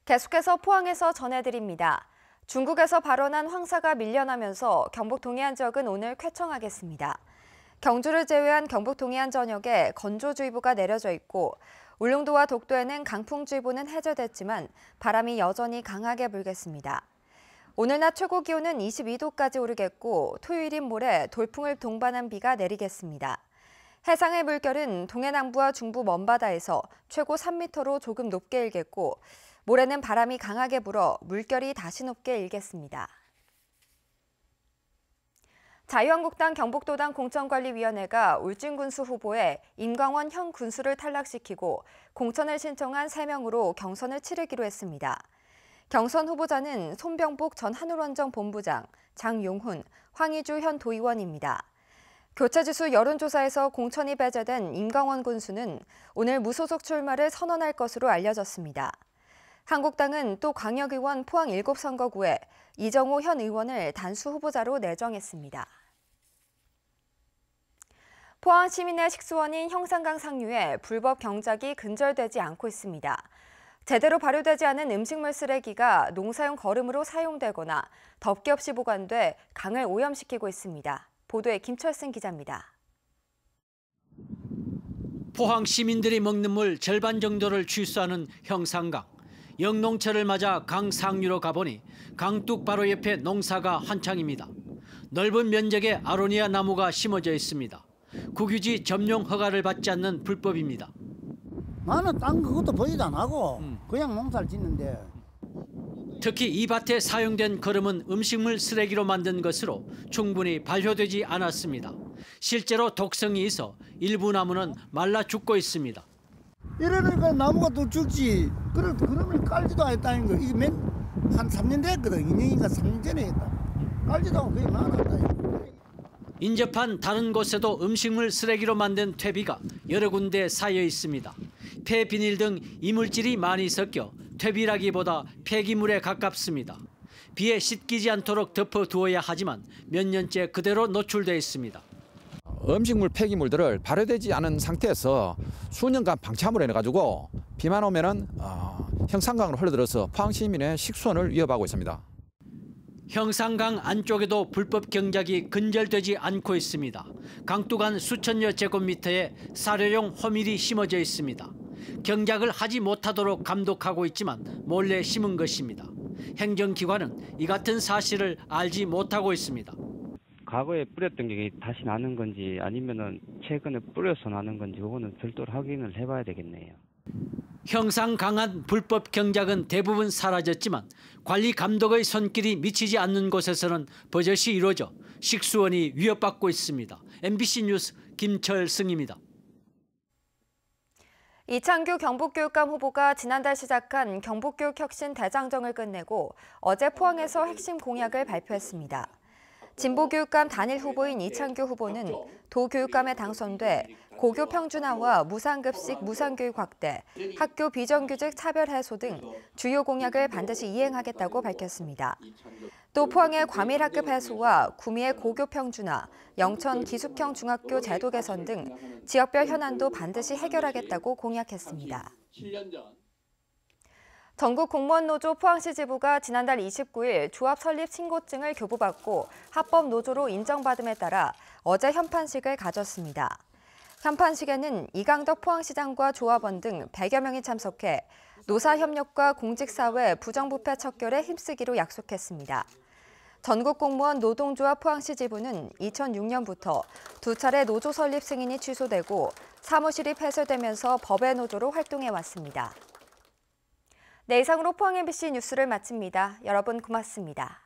계속해서 포항에서 전해드립니다. 중국에서 발원한 황사가 밀려나면서 경북 동해안 지역은 오늘 쾌청하겠습니다. 경주를 제외한 경북 동해안 전역에 건조주의보가 내려져 있고 울릉도와 독도에는 강풍주의보는 해제됐지만 바람이 여전히 강하게 불겠습니다. 오늘 낮 최고 기온은 22도까지 오르겠고 토요일인 모레 돌풍을 동반한 비가 내리겠습니다. 해상의 물결은 동해남부와 중부 먼바다에서 최고 3m로 조금 높게 일겠고 모레는 바람이 강하게 불어 물결이 다시 높게 일겠습니다. 자유한국당 경북도당 공천관리위원회가 울진군수 후보에 임광원 현 군수를 탈락시키고 공천을 신청한 3명으로 경선을 치르기로 했습니다. 경선 후보자는 손병복 전 한울원정 본부장, 장용훈, 황희주 현 도의원입니다. 교체지수 여론조사에서 공천이 배제된 임광원 군수는 오늘 무소속 출마를 선언할 것으로 알려졌습니다. 한국당은 또 광역의원 포항 7선거구에 이정호 현 의원을 단수 후보자로 내정했습니다. 포항 시민의 식수원인 형산강 상류에 불법 경작이 근절되지 않고 있습니다. 제대로 발효되지 않은 음식물 쓰레기가 농사용 거름으로 사용되거나 덮개 없이 보관돼 강을 오염시키고 있습니다. 보도에 김철승 기자입니다. 포항 시민들이 먹는 물 절반 정도를 취수하는 형산강. 영농철을 맞아 강 상류로 가보니 강둑 바로 옆에 농사가 한창입니다. 넓은 면적에 아로니아 나무가 심어져 있습니다. 국유지 점용 허가를 받지 않는 불법입니다. 나는 딴 그것도 보지도 안 하고 그냥 농사를 짓는데. 특히 이 밭에 사용된 거름은 음식물 쓰레기로 만든 것으로 충분히 발효되지 않았습니다. 실제로 독성이 있어 일부 나무는 말라 죽고 있습니다. 이러니까 나무가 또 죽지. 그러면 깔지도 않았다는 거. 이게 한 3년 됐거든. 2년인가 3년 전에 했다. 깔지도 않고 그게 많았다. 인접한 다른 곳에도 음식물 쓰레기로 만든 퇴비가 여러 군데 쌓여 있습니다. 폐비닐 등 이물질이 많이 섞여 퇴비라기보다 폐기물에 가깝습니다. 비에 씻기지 않도록 덮어두어야 하지만 몇 년째 그대로 노출돼 있습니다. 음식물 폐기물들을 발효되지 않은 상태에서 수년간 방치함으로 해가지고 비만 오면은 형산강으로 흘러들어서 포항 시민의 식수원을 위협하고 있습니다. 형산강 안쪽에도 불법 경작이 근절되지 않고 있습니다. 강둑 안 수천여 제곱미터에 사료용 호밀이 심어져 있습니다. 경작을 하지 못하도록 감독하고 있지만 몰래 심은 것입니다. 행정기관은 이 같은 사실을 알지 못하고 있습니다. 과거에 뿌렸던 게 다시 나는 건지 아니면은 최근에 뿌려서 나는 건지 그거는 별도로 확인을 해봐야 되겠네요. 형상 강한 불법 경작은 대부분 사라졌지만 관리 감독의 손길이 미치지 않는 곳에서는 버젓이 이루어져 식수원이 위협받고 있습니다. MBC 뉴스 김철승입니다. 이창규 경북교육감 후보가 지난달 시작한 경북교육혁신 대장정을 끝내고 어제 포항에서 핵심 공약을 발표했습니다. 진보교육감 단일 후보인 이창규 후보는 도교육감에 당선돼 고교 평준화와 무상급식 무상교육 확대, 학교 비정규직 차별 해소 등 주요 공약을 반드시 이행하겠다고 밝혔습니다. 또 포항의 과밀학급 해소와 구미의 고교 평준화, 영천 기숙형 중학교 제도 개선 등 지역별 현안도 반드시 해결하겠다고 공약했습니다. 전국공무원노조 포항시 지부가 지난달 29일 조합 설립 신고증을 교부받고 합법노조로 인정받음에 따라 어제 현판식을 가졌습니다. 현판식에는 이강덕 포항시장과 조합원 등 100여 명이 참석해 노사협력과 공직사회 부정부패 척결에 힘쓰기로 약속했습니다. 전국공무원 노동조합 포항시 지부는 2006년부터 2차례 노조 설립 승인이 취소되고 사무실이 폐쇄되면서 법외 노조로 활동해왔습니다. 네, 이상으로 포항 MBC 뉴스를 마칩니다. 여러분 고맙습니다.